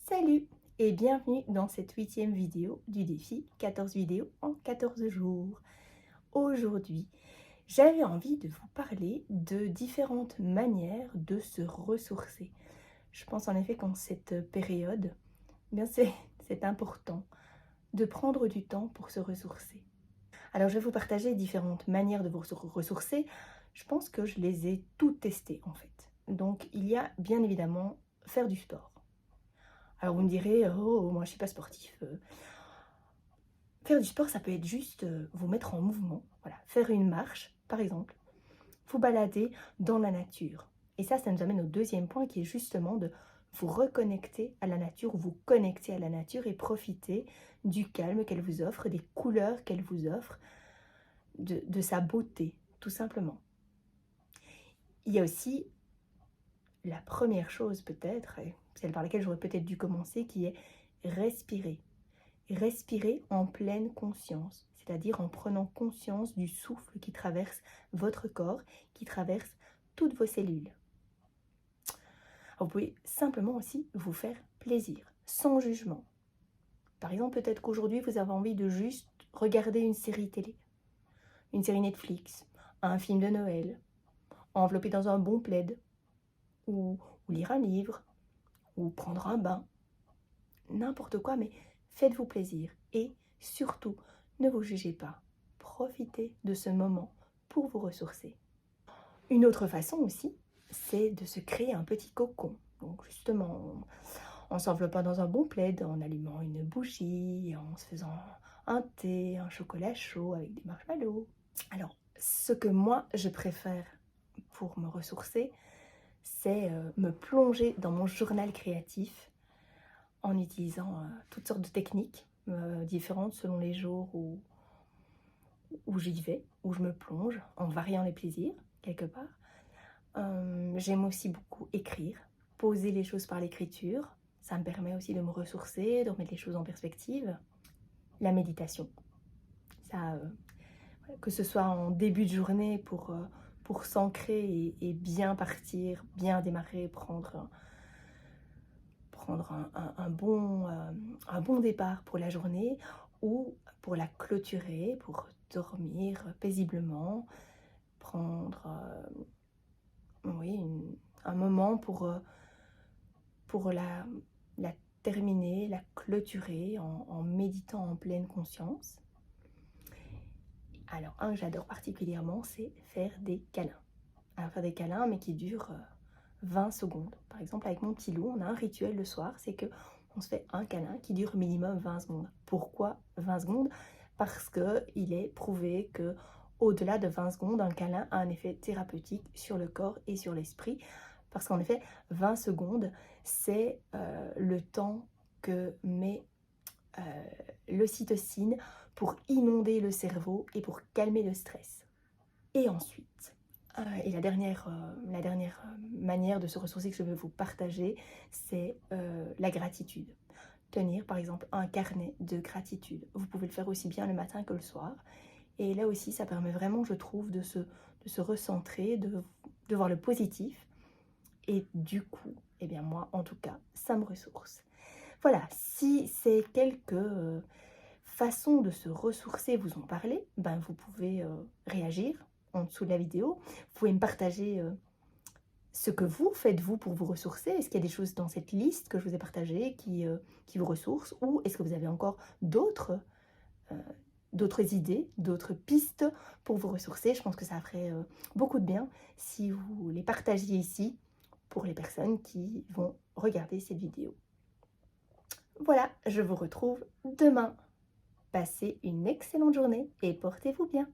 Salut et bienvenue dans cette 8e vidéo du défi 14 vidéos en 14 jours. Aujourd'hui, j'avais envie de vous parler de différentes manières de se ressourcer. Je pense en effet qu'en cette période, eh bien c'est important de prendre du temps pour se ressourcer. Alors je vais vous partager différentes manières de vous ressourcer. Je pense que je les ai toutes testées en fait. Donc il y a bien évidemment faire du sport. Alors vous me direz, oh, moi je suis pas sportif. Faire du sport, ça peut être juste vous mettre en mouvement, voilà, faire une marche, par exemple, vous balader dans la nature. Et ça nous amène au deuxième point qui est justement de vous reconnecter à la nature, vous connecter à la nature et profiter du calme qu'elle vous offre, des couleurs qu'elle vous offre, de sa beauté, tout simplement. Il y a aussi la première chose peut-être, et celle par laquelle j'aurais peut-être dû commencer, qui est respirer. Respirer en pleine conscience, c'est-à-dire en prenant conscience du souffle qui traverse votre corps, qui traverse toutes vos cellules. Vous pouvez simplement aussi vous faire plaisir, sans jugement. Par exemple, peut-être qu'aujourd'hui, vous avez envie de juste regarder une série télé, une série Netflix, un film de Noël, enveloppé dans un bon plaid, ou lire un livre, ou prendre un bain, n'importe quoi, mais faites-vous plaisir et surtout, ne vous jugez pas. Profitez de ce moment pour vous ressourcer. Une autre façon aussi, c'est de se créer un petit cocon. Donc justement, en s'enveloppant dans un bon plaid, en allumant une bougie, en se faisant un thé, un chocolat chaud avec des marshmallows. Alors, ce que moi, je préfère pour me ressourcer, c'est me plonger dans mon journal créatif en utilisant toutes sortes de techniques différentes selon les jours où j'y vais, où je me plonge, en variant les plaisirs, quelque part. J'aime aussi beaucoup écrire, poser les choses par l'écriture. Ça me permet aussi de me ressourcer, de remettre les choses en perspective. La méditation, ça, que ce soit en début de journée pour s'ancrer et bien partir, bien démarrer, prendre un bon départ pour la journée ou pour la clôturer, pour dormir paisiblement, prendre un moment pour la terminer, la clôturer en méditant en pleine conscience. Alors, un que j'adore particulièrement, c'est faire des câlins. Alors, faire des câlins, mais qui durent 20 secondes. Par exemple, avec mon petit loup, on a un rituel le soir, c'est que on se fait un câlin qui dure minimum 20 secondes. Pourquoi 20 secondes? Parce qu'il est prouvé que au-delà de 20 secondes, un câlin a un effet thérapeutique sur le corps et sur l'esprit. Parce qu'en effet, 20 secondes, c'est le temps que met l'ocytocine pour inonder le cerveau et pour calmer le stress. Et ensuite, et la dernière manière de se ressourcer que je veux vous partager, c'est la gratitude. Tenir par exemple un carnet de gratitude. Vous pouvez le faire aussi bien le matin que le soir. Et là aussi, ça permet vraiment, je trouve, de se recentrer, de voir le positif. Et du coup, eh bien moi, en tout cas, ça me ressource. Voilà, si ces quelques façons de se ressourcer vous ont parlé, ben vous pouvez réagir en dessous de la vidéo. Vous pouvez me partager ce que vous faites vous pour vous ressourcer. Est-ce qu'il y a des choses dans cette liste que je vous ai partagées qui vous ressourcent, ou est-ce que vous avez encore d'autres idées, d'autres pistes pour vous ressourcer? Je pense que ça ferait beaucoup de bien si vous les partagiez ici pour les personnes qui vont regarder cette vidéo. Voilà, je vous retrouve demain. Passez une excellente journée et portez-vous bien.